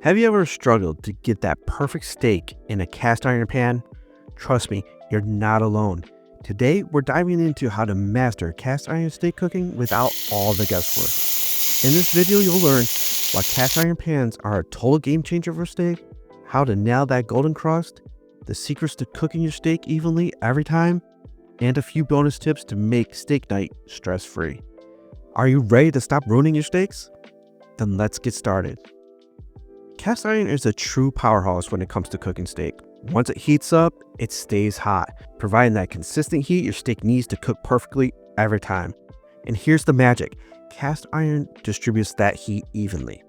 Have you ever struggled to get that perfect steak in a cast iron pan? Trust me, you're not alone. Today, we're diving into how to master cast iron steak cooking without all the guesswork. In this video, you'll learn why cast iron pans are a total game changer for steak, how to nail that golden crust, the secrets to cooking your steak evenly every time, and a few bonus tips to make steak night stress-free. Are you ready to stop ruining your steaks? Then let's get started. Cast iron is a true powerhouse when it comes to cooking steak. Once it heats up, it stays hot, providing that consistent heat your steak needs to cook perfectly every time. And here's the magic. Cast iron distributes that heat evenly.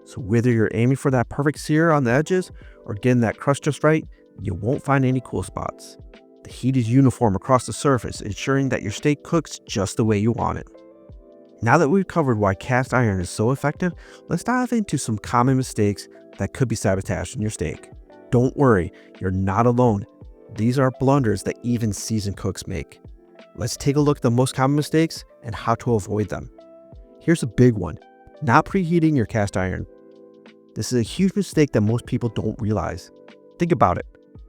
So whether you're aiming for that perfect sear on the edges or getting that crust just right, you won't find any cool spots. The heat is uniform across the surface, ensuring that your steak cooks just the way you want it. Now that we've covered why cast iron is so effective, let's dive into some common mistakes that could be sabotaged in your steak. Don't worry, you're not alone. These are blunders that even seasoned cooks make. Let's take a look at the most common mistakes and how to avoid them. Here's a big one: not preheating your cast iron. This is a huge mistake that most people don't realize. Think about it.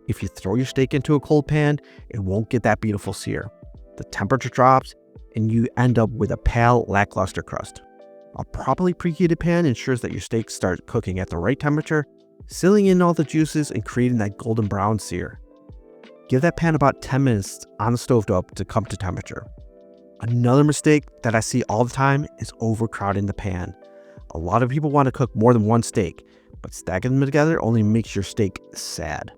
If you throw your steak into a cold pan, it won't get that beautiful sear. The temperature drops, and you end up with a pale, lackluster crust. A properly preheated pan ensures that your steak starts cooking at the right temperature, sealing in all the juices and creating that golden brown sear. Give that pan about 10 minutes on the stovetop to come to temperature. Another mistake that I see all the time is overcrowding the pan. A lot of people want to cook more than one steak, but stacking them together only makes your steak sad.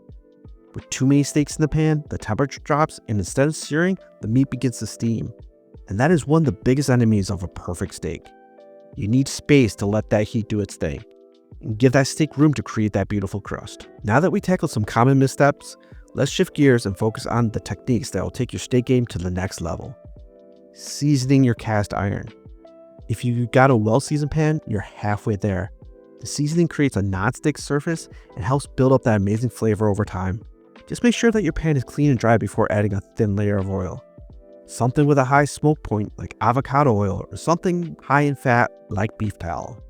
With too many steaks in the pan, the temperature drops, and instead of searing, the meat begins to steam. And that is one of the biggest enemies of a perfect steak. You need space to let that heat do its thing, and give that steak room to create that beautiful crust. Now that we tackled some common missteps, let's shift gears and focus on the techniques that will take your steak game to the next level. Seasoning your cast iron. If you got a well-seasoned pan, you're halfway there. The seasoning creates a non-stick surface and helps build up that amazing flavor over time. Just make sure that your pan is clean and dry before adding a thin layer of oil. Something with a high smoke point like avocado oil, or something high in fat like beef tallow.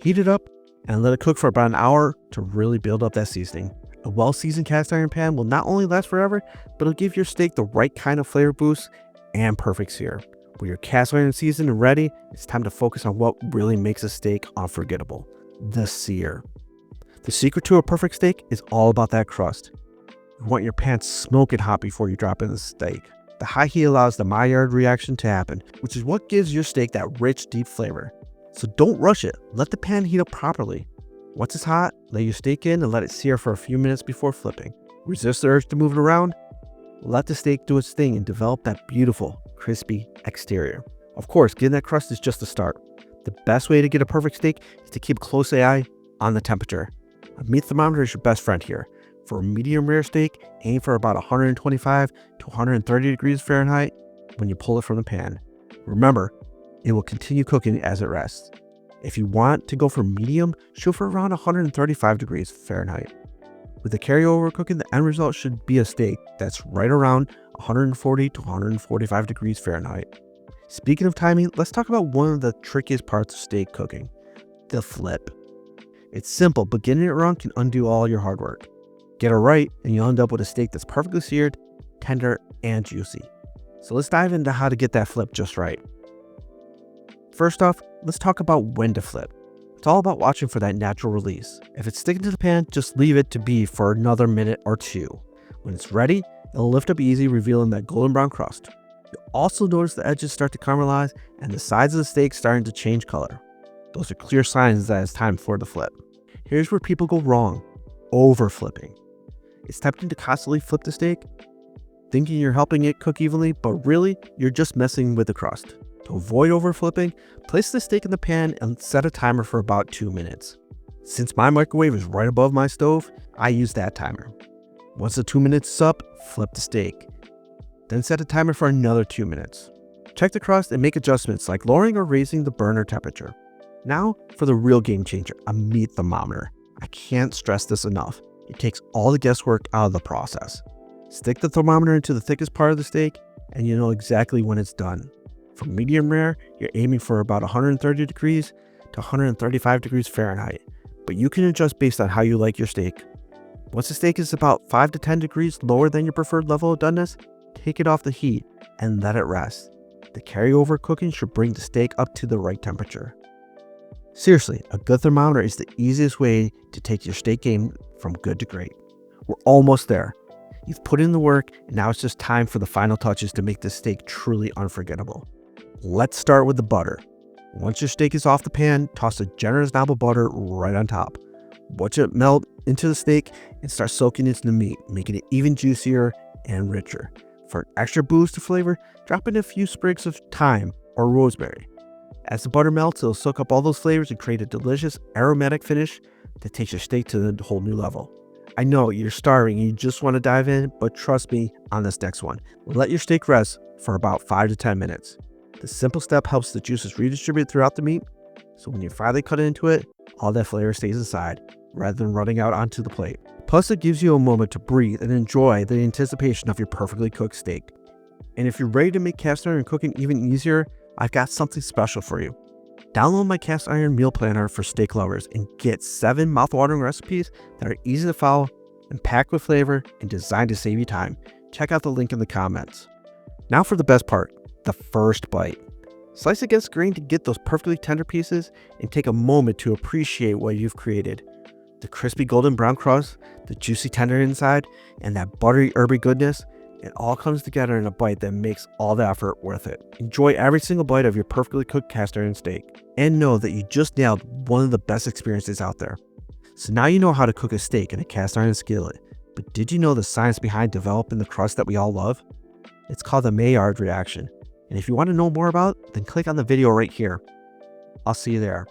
Heat it up and let it cook for about an hour to really build up that seasoning. A well-seasoned cast iron pan will not only last forever, but it'll give your steak the right kind of flavor boost and perfect sear. With your cast iron seasoned and ready, it's time to focus on what really makes a steak unforgettable: the sear. The secret to a perfect steak is all about that crust. You want your pan smoking hot before you drop in the steak. The high heat allows the Maillard reaction to happen, which is what gives your steak that rich, deep flavor. So don't rush it. Let the pan heat up properly. Once it's hot, lay your steak in and let it sear for a few minutes before flipping. Resist the urge to move it around. Let the steak do its thing and develop that beautiful, crispy exterior. Of course, getting that crust is just the start. The best way to get a perfect steak is to keep a close eye on the temperature. A meat thermometer is your best friend here. For a medium rare steak, aim for about 125 to 130 degrees Fahrenheit when you pull it from the pan. Remember, it will continue cooking as it rests. If you want to go for medium, shoot for around 135 degrees Fahrenheit. With the carryover cooking, the end result should be a steak that's right around 140 to 145 degrees Fahrenheit. Speaking of timing, let's talk about one of the trickiest parts of steak cooking: the flip. It's simple, but getting it wrong can undo all your hard work. Get it right, and you'll end up with a steak that's perfectly seared, tender, and juicy. So let's dive into how to get that flip just right. First off, let's talk about when to flip. It's all about watching for that natural release. If it's sticking to the pan, just leave it to be for another minute or two. When it's ready, it'll lift up easy, revealing that golden brown crust. You'll also notice the edges start to caramelize and the sides of the steak starting to change color. Those are clear signs that it's time for the flip. Here's where people go wrong: overflipping. It's tempting to constantly flip the steak, thinking you're helping it cook evenly, but really, you're just messing with the crust. To avoid overflipping, place the steak in the pan and set a timer for about 2 minutes. Since my microwave is right above my stove, I use that timer. Once the 2 minutes is up, flip the steak. Then set a timer for another 2 minutes. Check the crust and make adjustments like lowering or raising the burner temperature. Now for the real game changer: a meat thermometer. I can't stress this enough. It takes all the guesswork out of the process. Stick the thermometer into the thickest part of the steak, and you know exactly when it's done. For medium rare, you're aiming for about 130 degrees to 135 degrees Fahrenheit. but you can adjust based on how you like your steak. Once the steak is about 5 to 10 degrees lower than your preferred level of doneness, take it off the heat and let it rest. The carryover cooking should bring the steak up to the right temperature. Seriously, a good thermometer is the easiest way to take your steak game from good to great. We're almost there. You've put in the work, and now it's just time for the final touches to make this steak truly unforgettable. Let's start with the butter. Once your steak is off the pan, toss a generous knob of butter right on top. Watch it melt into the steak and start soaking into the meat, making it even juicier and richer. For an extra boost of flavor, drop in a few sprigs of thyme or rosemary. As the butter melts, it'll soak up all those flavors and create a delicious aromatic finish that takes your steak to the whole new level. I know you're starving and you just want to dive in, but trust me on this next one. Let your steak rest for about 5 to 10 minutes. This simple step helps the juices redistribute throughout the meat, so when you finally cut into it, all that flavor stays inside, rather than running out onto the plate. Plus, it gives you a moment to breathe and enjoy the anticipation of your perfectly cooked steak. And if you're ready to make cast iron cooking even easier, I've got something special for you. Download my cast iron meal planner for steak lovers and get 7 mouthwatering recipes that are easy to follow and packed with flavor and designed to save you time. Check out the link in the comments. Now for the best part, the first bite. Slice against the grain to get those perfectly tender pieces and take a moment to appreciate what you've created. The crispy golden brown crust, the juicy tender inside, and that buttery herby goodness, it all comes together in a bite that makes all the effort worth it. Enjoy every single bite of your perfectly cooked cast iron steak, and know that you just nailed one of the best experiences out there. So now you know how to cook a steak in a cast iron skillet, but did you know the science behind developing the crust that we all love? It's called the Maillard reaction, and if you want to know more about it, then click on the video right here. I'll see you there.